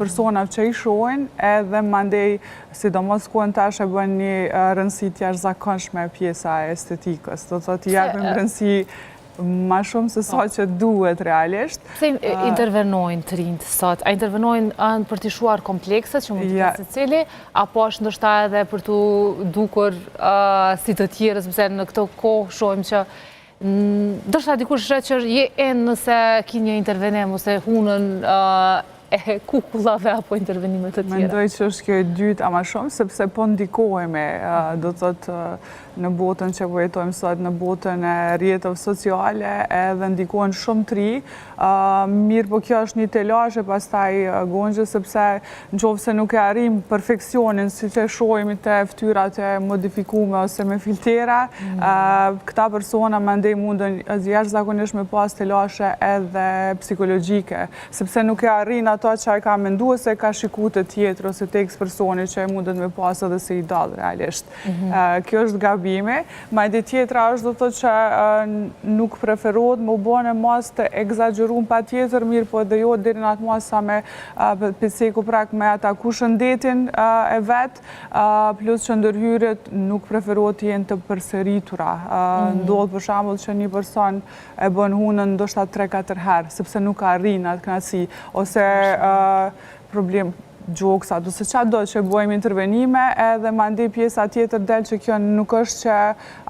personat që i shohin edhe mandej, sidomos kohën tash e bën një rëndësi të jashtëzakonshme pjesa e estetikës. Do të thotë japim rëndësi ma shumë se sa që duhet realisht. Pse intervenojnë të rinjt sot? A intervenojnë për të shuar komplekset që mund të ketë secili, apo është ndoshta edhe për të dukur si të tjerës, sepse në këtë kohë shohim që ndoshta dikush që je nëse ki një intervenim ose hunën e kukullave apo intervenimet të tjera. Mendoj që është kjo e dytë ama shumë, sepse po ndikohemi, do të thotë në botën që po jetojmë sot, në botën e rrjeteve sociale, edhe ndikohen shumë të ri. Mirë, po kjo është një telash e pastaj gonxhe, sepse nëse nuk e arrim perfeksionin, siç e shohim te fytyrat e modifikuara ose me filtera, këta persona mandej mundën jashtëzakonisht me pas telashe edhe psikologjike, sepse nuk e arrin ato që ai ka menduar se ka shikuar të tjetër ose tek personi që mundet me pas edhe se i dall realisht. Kjo është gabimi. Madje tjetra është do të thotë që nuk preferohet më bënë mas të egzageruar patjetër, mirë po edhe jo deri në atë mas sa me pseku prak me ataku shëndetin e vet, plus që ndërhyrjet nuk preferohet të jenë të përsëritura. Ndodh për shembull që një person e bën hunën ndoshta 3-4 herë, sepse nuk arrin atë kënaqësi ose problem gjoksat, ose qa do që bëjmë intervenime, edhe mandej pjesa tjetër del që kjo nuk është që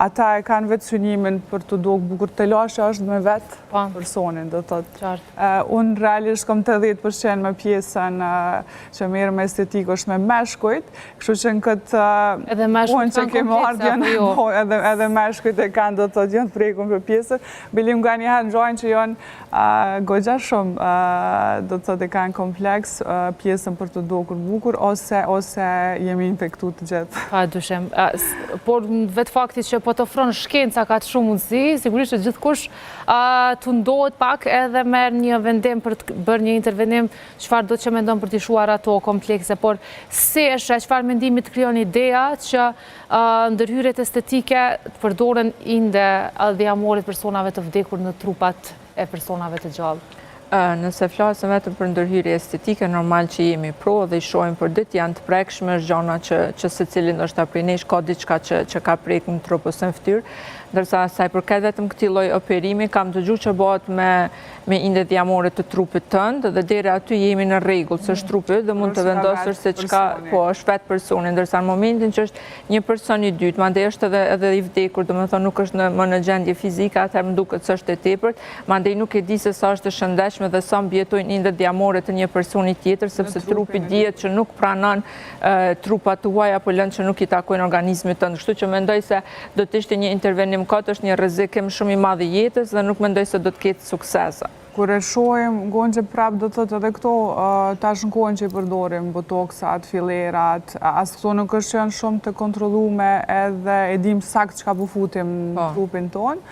ata e kanë vetë synimin për të dogë bukur të lashe, është me vetë personin, do të thotë. Unë realisht kom 80% me pjesën që merr me estetikë është me meshkujt, kështu që në këtë punë që kemë ardhjen, edhe meshkujt e kanë, do të thotë, janë të prekun për pjesën, bilim nga njëherë nxojnë që janë goxha shumë, do të thotë, e kanë kompleks pjesën për të dokur bukur, ose jemi infektu të gjithë. Pa dyshem. Por vetë faktit që po të ofron shkenca ka të shumë mundësi, sigurisht që gjithkush të ndohet pak edhe merr një vendim për të bërë një intervenim, çfarë do të që mendon për të shuar ato komplekse, por si është, çfarë mendimi të krijon ideja që ndërhyrjet estetike të përdoren inde dhjamorit personave të vdekur në trupat e personave të gjallë? Nëse flasëm vetëm për ndërhyrje estetike, normal që jemi pro dhe i shohim për ditë, janë të prekshme, është gjona që secilin është prej nesh ka diçka që ka prek në trup ose në fytyrë, ndërsa sa i përket vetëm këtij lloji operimi, kam dëgjuar që bëhet me inde dhjamore të trupit tënd dhe deri aty jemi në rregull, s'është trupi dhe mund të vendosësh se çka, po është vetë personi, ndërsa në momentin që është një person i dytë, mandej është edhe i vdekur, domethënë nuk është më në gjendje fizike, atëherë më duket se është e tepërt, mandej nuk e di se sa është e shëndetshme dhe sa mbjetojnë inde dhjamore të një personi tjetër, sepse trupi dihet që nuk pranon trupat tuaj apo lëndë që nuk i takojnë organizmit tënd. Kështu që mendoj se do të ishte një intervenim këtë është një rrezikim shumë i madh i jetës dhe nuk mendoj se do të ketë suksese. Kur e shohim gonxhe prap do të thotë edhe këto tash në kohën që i përdorim botoksat, fillerat, as këto nuk është që janë shumë të kontrolluar edhe e dim sakt çka po futim në trupin ton.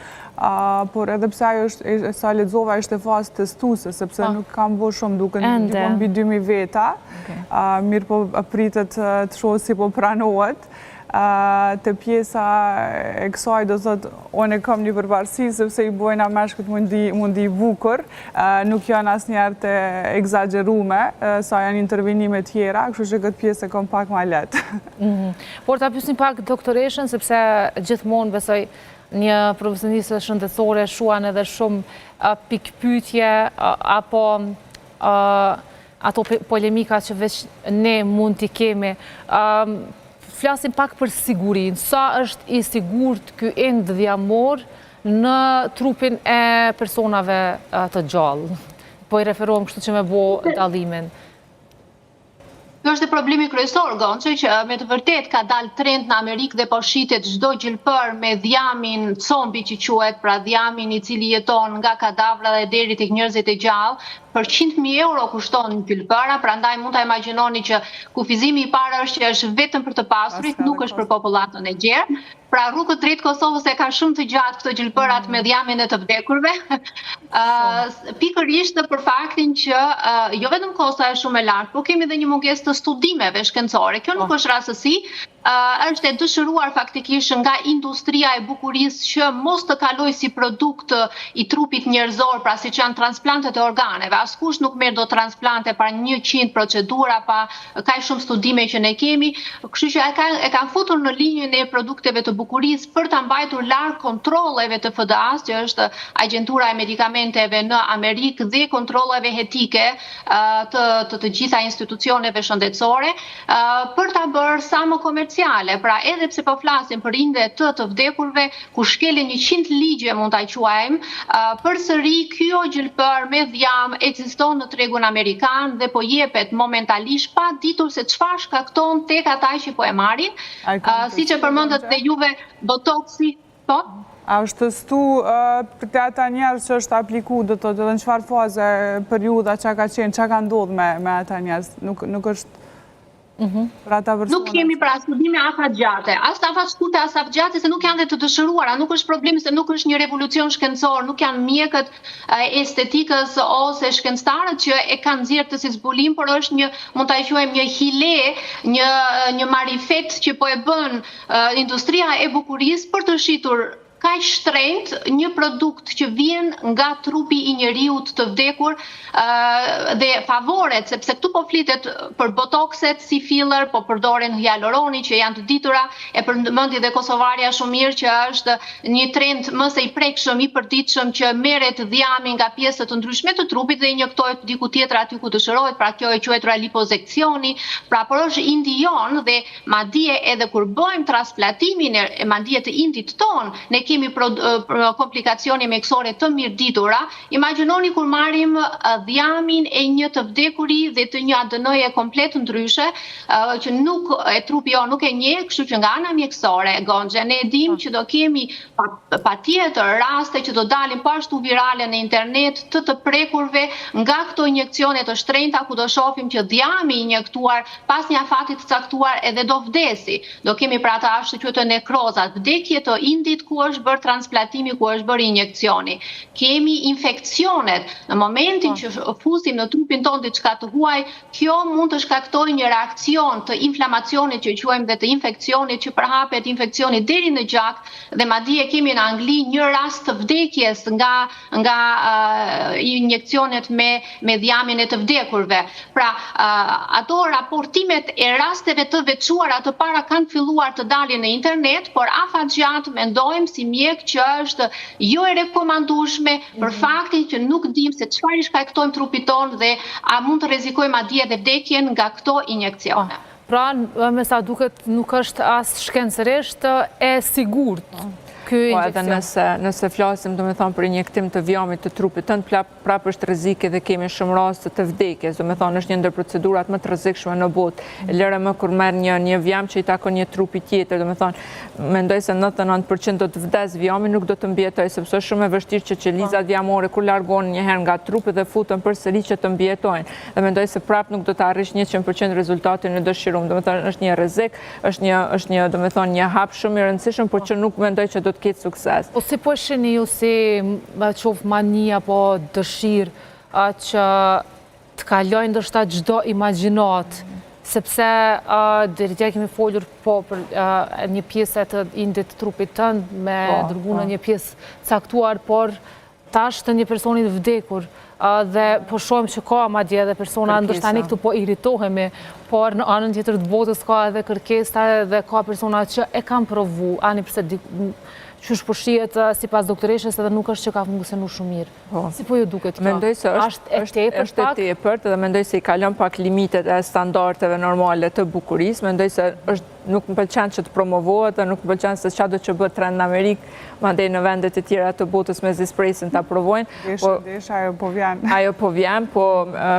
Por edhe pse ajo është, sa lexova ishte fazë testuese, sepse nuk kam bërë shumë duke mbi 2000 veta, mirë po pritet të shoh si po pranohet. Të pjesa e kësaj do thotë, unë e kam një përparësi sepse i bojna meshkujt mundi i bukur, nuk janë asnjëherë të egzageruar, sa janë intervenime tjera, kështu që këtë pjesë e kam pak më lehtë. Por ta pyesim pak doktoreshën, sepse gjithmonë besoj një profesioniste shëndetësore shuan edhe shumë pikpyetje apo ato polemika që veç ne mund t'i kemi. Flasim pak për sigurinë. Sa është i sigurt ky end dhjamor në trupin e personave të gjallë? Po i referohem kështu që me bo dallimin. Kjo është problemi kryesor, Gonçe, që me të vërtet ka dalë trend në Amerikë dhe po shitet çdo gjilpër me dhjamin zombi që quhet, pra dhjamin i cili jeton nga kadavra dhe deri tek njerëzit e gjallë. Për 100.000 euro kushton gjilpëra, prandaj mund ta imagjinoni që kufizimi i parë është që është vetëm për të pasurit, nuk është për popullatën e gjerë. Pra rrugët drejt Kosovës e kanë shumë të gjatë këto gjilpërat me dhjamin e të vdekurve. Pikërisht për faktin që jo vetëm kosta është shumë e lartë, por kemi edhe një mungesë të studimeve shkencore. Kjo nuk është rastësi, është e dëshiruar faktikisht nga industria e bukurisë që mos të kaloj si produkt i trupit njerëzor, pra si që janë transplantet e organeve. Askush nuk merr do transplante pa 100 procedura, pa kaq shumë studime që ne kemi, kështu që e kanë futur në linjën e produkteve të bukurisë për ta mbajtur larg kontrolleve të FDA-s, që është Agjentura e Medikamenteve në Amerikë, dhe kontrolleve etike të gjitha institucioneve shëndetësore, për ta bërë sa më komerciale. Pra edhe pse po flasim për inde të vdekurve, ku shkelen 100 ligje mund ta quajmë, përsëri kjo gjilpër me dhjam ekziston në tregun amerikan dhe po jepet momentalisht pa ditur se çfarë shkakton tek ata që po e marrin. Siç e përmendët dhe juve, botoksi, po? A është testu për ata njerëz që është apliku, do të thotë në çfarë faze, periudha që ka qenë, çka ka ndodhur me ata njerëz? Nuk është Nuk kemi pra studime afatgjate, as afatshkurte, as afatgjate, se nuk janë dhe të dëshiruara, nuk është problemi se nuk është një revolucion shkencor, nuk janë mjekët estetikës ose shkencëtarët që e kanë nxjerrë të si zbulim, por është një, mund ta quajmë një hile, një marifet që po e bën industria e bukurisë për të shitur kaq shtrenjtë një produkt që vjen nga trupi i njeriut të vdekur dhe favoret, sepse këtu po flitet për botokset si filler, po përdoren hyaluroni që janë të ditura, e përmendi dhe kosovarja shumë mirë që është një trend më së i prekshëm, i përditshëm, që merret dhjami nga pjesët të ndryshme të trupit dhe injektohet diku tjetër aty ku dëshirohet, pra kjo e quhet lipozekcioni, pra por është indi jon dhe madje edhe kur bëjmë transplatimin e madje të indit ton, ne kemi komplikacione mjekësore të mirëditura. Imagjinoni kur marrim dhjamin e një të vdekuri dhe të një ADN-je komplet ndryshe, që trupi jo nuk e njeh, kështu që nga ana mjekësore, Gonxhe, ne e dim që do kemi patjetër raste që do dalin po ashtu virale në internet të prekurve nga këto injekcione të shtrenjta, ku do shohim që dhjami i injektuar pas një afati të caktuar edhe do vdesi. Do kemi pra ata ashtu quajtur nekrozat, vdekje të indit ku është bërë transplantimi, ku është bërë injekcioni. Kemi infekcionet. Në momentin që fusim në trupin tonë diçka të huaj, kjo mund të shkaktojë një reakcion të inflamacionit që quajmë dhe të infekcionit, që përhapet infekcioni deri në gjak, dhe madje kemi në Angli një rast të vdekjes nga injekcionet me dhjamin e të vdekurve. Pra, ato raportimet e rasteve të veçuara të para kanë filluar të dalin në internet, por afatgjat mendojmë si mjek që është jo e rekomandueshme për faktin që nuk dim se çfarë i shkaktojmë trupit tonë dhe a mund të rrezikojmë madje edhe vdekjen nga këto injekcione. Pra, me sa duket, nuk është as shkencërisht e sigurt ky injekcion. Edhe nëse flasim, do me thonë, për injektim të vjamit të trupit tënd, prapë është rrezike dhe kemi shumë raste të vdekjes, do me thonë, është një ndër procedurat më të rrezikshme në botë. Lëre më kur merr një vjam që i takon një trupi tjetër, do me thonë, mendoj se 99% do të vdes vjami, nuk do të mbijetoj, sepse është shumë e vështirë që qelizat vjamore kur largohen një herë nga trupi dhe futen përsëri që të mbjetojnë. Dhe mendoj se prapë nuk do të arrish 100% rezultatin e dëshiruar. Do me thonë, është një rrezik, është një, do me thonë, një hap shumë i rëndësishëm, por që nuk mendoj që do të ketë sukses. O si po shihni ju si qof mani apo dëshirë që të kalojnë ndoshta çdo imagjinat, sepse deri dje kemi folur po për një pjesë të indit të trupit tënd me dërguar në një pjesë caktuar, por tash të një personi të vdekur, dhe po shohim që ka madje edhe persona, ndoshta ne këtu po irritohemi, por në anën tjetër të botës ka edhe kërkesa dhe ka persona që e kanë provu, ani pse qysh po shihet sipas doktoreshës edhe nuk është që ka funksionuar shumë mirë. Si po ju duket kjo? Mendoj se është e tepërt dhe mendoj se i kalon pak limitet e standardeve normale të bukurisë. Mendoj se nuk më pëlqen që të promovohet dhe nuk më pëlqen se çfarë do të bëhet trend në Amerikë, madje në vendet e tjera të botës me zispresin ta provojnë. Ajo po vjen. Ajo po vjen, po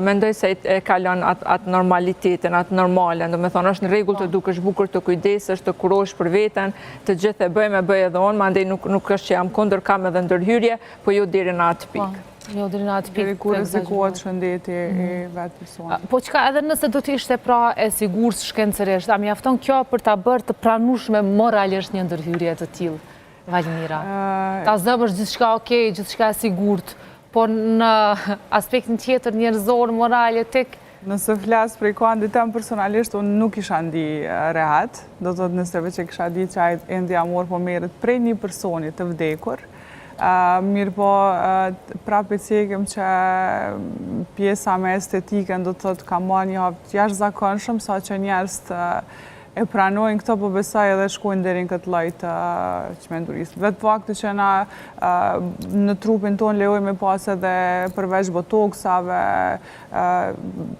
mendoj se e kalon atë normalitetin, atë normalen. Do me thonë, është në rregull të dukesh bukur, të kujdesesh, të kurosh për veten, të gjithë e bëj edhe unë, mandej nuk është që jam kundër, kam edhe ndërhyrje, po jo deri në atë pikë. Jo, deri në atë pikë. Deri kur rrezikohet shëndeti i vetë personit. Po çka edhe nëse do të ishte pra e sigurt shkencërisht, a mjafton kjo për ta bërë të pranueshme moralisht një ndërhyrje të tillë, Valmira? Ta zëvësh gjithçka okay, gjithçka e sigurt, por në aspektin tjetër njerëzor, moral, etik, Nëse flasë prej kuandit tem personalisht, unë nuk isha ndi rehat, do të nëse veç e kisha di që ajt endi amor po merret prej një personi të vdekur, mirë po prapë e cekim që pjesa me estetike do të thotë ka marrë një hap jashtëzakonshëm, sa që njerëz e pranojnë këto, po besoj edhe shkojnë deri në këtë lloj të çmendurisë. Vetë fakti që na në trupin ton lejojmë pas edhe përveç botoksave,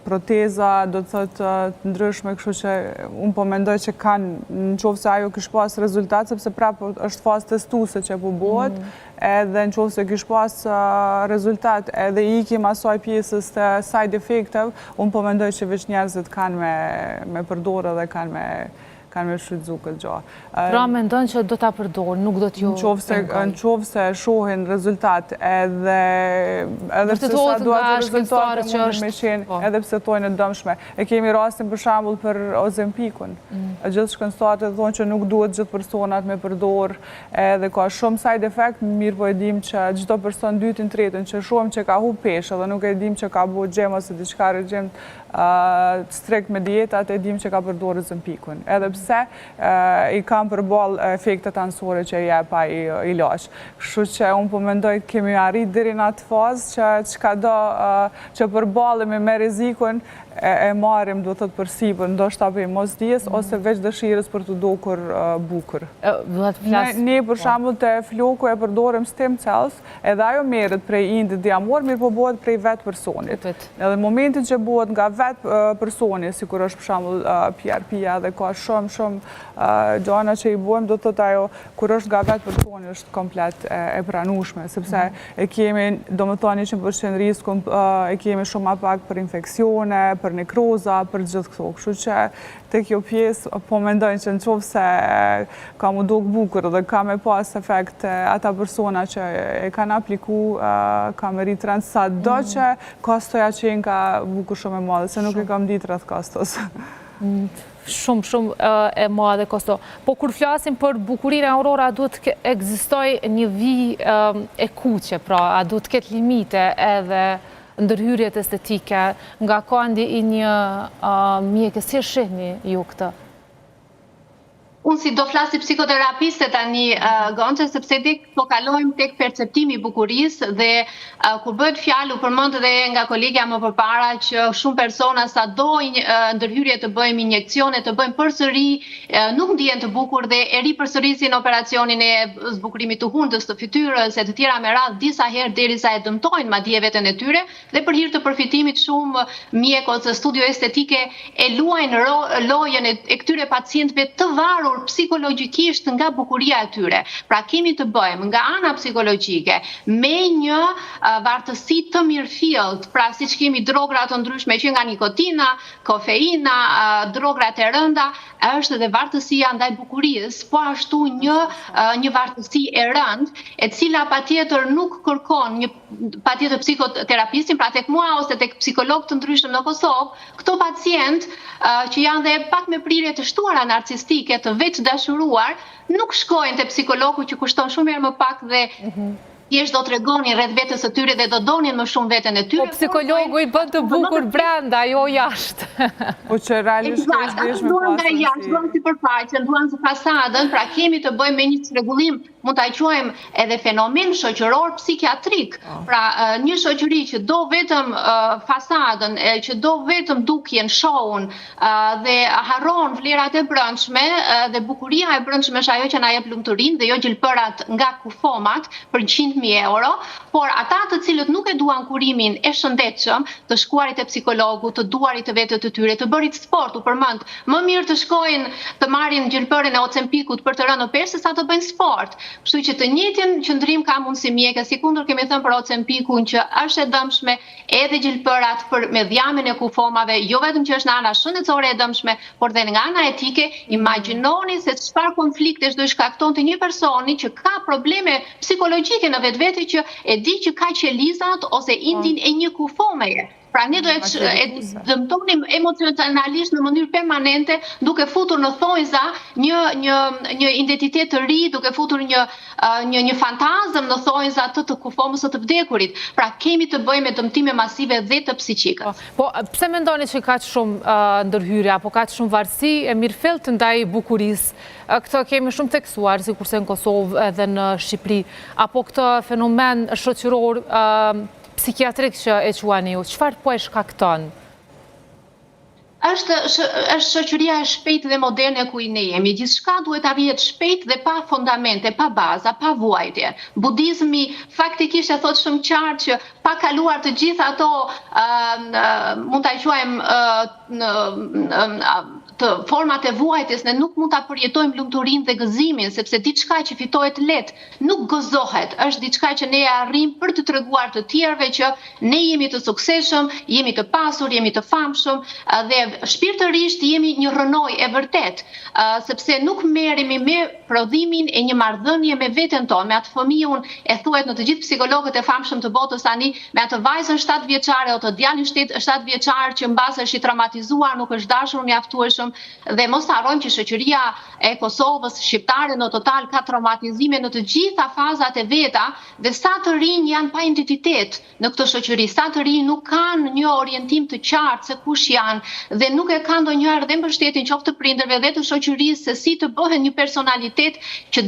proteza, do të thotë të ndryshme, kështu që unë po mendoj që kanë, nëse ajo kish pas rezultat, sepse prapë është fazë testuese që po bëhet, edhe nëse kish pas rezultat, edhe ikim asaj pjesës të side effecteve, unë po mendoj që veç njerëzit kanë me përdorë dhe kanë me shfrytzu këtë gjë. Pra mendon që do ta përdorë, nuk do t'ju Në qovë se shohin rezultat edhe pse sa duhet rezultate mund me qenë, edhe pse tojnë e dëmshme. E kemi rastin për shembull për Ozempikun. Gjithë shkencëtarët thonë që nuk duhet gjithë personat me përdorë, edhe ka shumë side effect, mirë po e dim që çdo person dytin tretin që shohim që ka hup peshë dhe nuk e dim që ka bëu xhem ose diçka regjim strikt me dietat, e dim që ka përdorur Ozempikun. Edhe pse i kam përballë efektet anësore që jep ai ilaç. Kështu që unë po mendoj kemi arrit deri në atë fazë që çkado që përballemi me rrezikun e marrim, do të thotë përsipër, ndoshta për mosdijes ose veç dëshirës për të dukur bukur. Ne për shembull te floku e përdorim stem cells, edhe ajo merret prej indit diamor, mirë po bëhet prej vet personit. Edhe në momentin që bëhet nga vet personi, sikur është për shembull PRP-ja dhe ka shumë gjëra që i bëjmë, do të thotë ajo kur është nga vet personi është komplet e pranueshme, sepse e kemi domethënë 100% riskun, e kemi shumë më pak për infeksione, për nekroza, për gjithë këto. Kështu që tek kjo pjesë po mendoj që nëse ka mu duk bukur dhe ka me pas efekt ata persona që e kanë apliku, ka me rritë rëndë sa do që kostoja qenë ka bukur shumë e madhe, se nuk e kam ditë rreth kostos. Shumë e madhe kosto. Po kur flasim për bukurinë, Aurora, duhet të ekzistoj një vijë e kuqe, pra, a duhet të ketë limite edhe ndërhyrjet estetike, nga kandi i një mjekës, si shihni ju këtë? Unë si do flasi psikoterapiste tani, Gonçe, sepse po kalojmë tek perceptimi i bukurisë dhe kur bëhet fjalë, u përmend edhe nga kolegja më përpara që shumë persona sa dojnë ndërhyrje të bëjmë injekcione, të bëjmë përsëri, nuk ndihen të bukur dhe e ripërsërisin operacionin e zbukurimit të hundës, të fytyrës e të tjera me radhë disa herë derisa e dëmtojnë madje veten e tyre dhe për hir të përfitimit shumë mjek ose studio estetike e luajnë lojën e këtyre pacientëve të varur psikologjikisht nga bukuria e tyre. Pra kemi të bëjmë nga ana psikologjike me një vartësi të mirëfillt, pra siç kemi drogra të ndryshme që nga nikotina, kofeina, drograt e rënda, është edhe vartësia ndaj bukurisë, po ashtu një vartësi e rëndë, e cila patjetër nuk kërkon patjetër psikoterapistin, pra tek mua ose tek psikolog të ndryshëm në Kosovë, këto pacient që janë dhe pak me prirje të shtuara narcistike, të veç dashuruar, nuk shkojnë te psikologu që kushton shumë herë më pak dhe thjesht do t'regonin rreth vetes së tyre dhe do donin më shumë veten e tyre. Po psikologu i bën të bukur brenda, jo jashtë. Po që realisht duan nga jashtë, duan si përfaqen, duan si fasadën, pra kemi të bëjmë me një çrregullim, mund ta quajmë edhe fenomen shoqëror psikiatrik. Pra një shoqëri që do vetëm fasadën, që do vetëm dukjen, shohun dhe harron vlerat e brendshme dhe bukuria e brendshme është ajo që na jep lumturinë dhe jo gjelpërat nga kufomat për 100.000 euro, por ata të cilët nuk e duan kurimin e shëndetshëm, të shkuarit e psikologu, të duarit të vetët të tyre, të bërit sport, u përmend, më mirë të shkojnë të marrin gjelpërën e Ozempikut për të rënë në peshë sa të bëjnë sport. Kështu që të njëjtin qëndrim ka mundësi mjeke, sikundur kemi thënë për Ozempikun që është e dëmshme, edhe gjelpërat për me dhjamin e kufomave, jo vetëm që është në ana shëndetësore e dëmshme, por dhe nga ana etike. Imagjinoni se çfarë konfliktesh do shkaktonte një personi që ka probleme psikologjike në vetvete që e di që ka qelizat ose indin e një kufomeje. Pra ne do e dëmtonim emocionalisht në mënyrë permanente, duke futur në thonjza një identitet të ri, duke futur një fantazëm në thonjza të kufomës së të vdekurit. Pra kemi të bëjmë me dëmtime masive dhe të psiqikës. Po, pse mendoni që ka që shumë ndërhyrje, apo ka që shumë varësi e mirëfillt ndaj bukurisë? Këtë kemi shumë tekstuar, si kurse në Kosovë edhe në Shqipëri, apo këtë fenomen shoqëror psikiatrik që e quani ju, çfarë po e shkakton? Është shoqëria e shpejtë dhe moderne ku ne jemi. Gjithçka duhet arrihet shpejt dhe pa fundamente, pa baza, pa vuajtje. Budizmi faktikisht e thot shumë qartë që pa kaluar të gjitha ato mund ta quajmë të format e vuajtjes, ne nuk mund ta përjetojmë lumturinë dhe gëzimin, sepse diçka që fitohet lehtë nuk gëzohet. Është diçka që ne arrim për të treguar të tjerëve që ne jemi të suksesshëm, jemi të pasur, jemi të famshëm dhe shpirtërisht jemi një rënoj e vërtet, sepse nuk merremi me prodhimin e një marrëdhënie me veten tonë, me atë fëmijën, e thuhet në të gjithë psikologët e famshëm të botës tani, me atë vajzën 7 vjeçare ose djalin 7 vjeçar që mbas është i traumatizuar, nuk është dashur mjaftueshëm, dhe mos harrojmë që shoqëria e Kosovës shqiptare në total ka traumatizime në të gjitha fazat e veta, dhe sa të rinj janë pa identitet në këtë shoqëri, sa të rinj nuk kanë një orientim të qartë se kush janë, dhe nuk e kanë ndonjëherë dhe mbështetjen qoftë të prindërve dhe të shoqërisë se si të bëhen një personalitet që do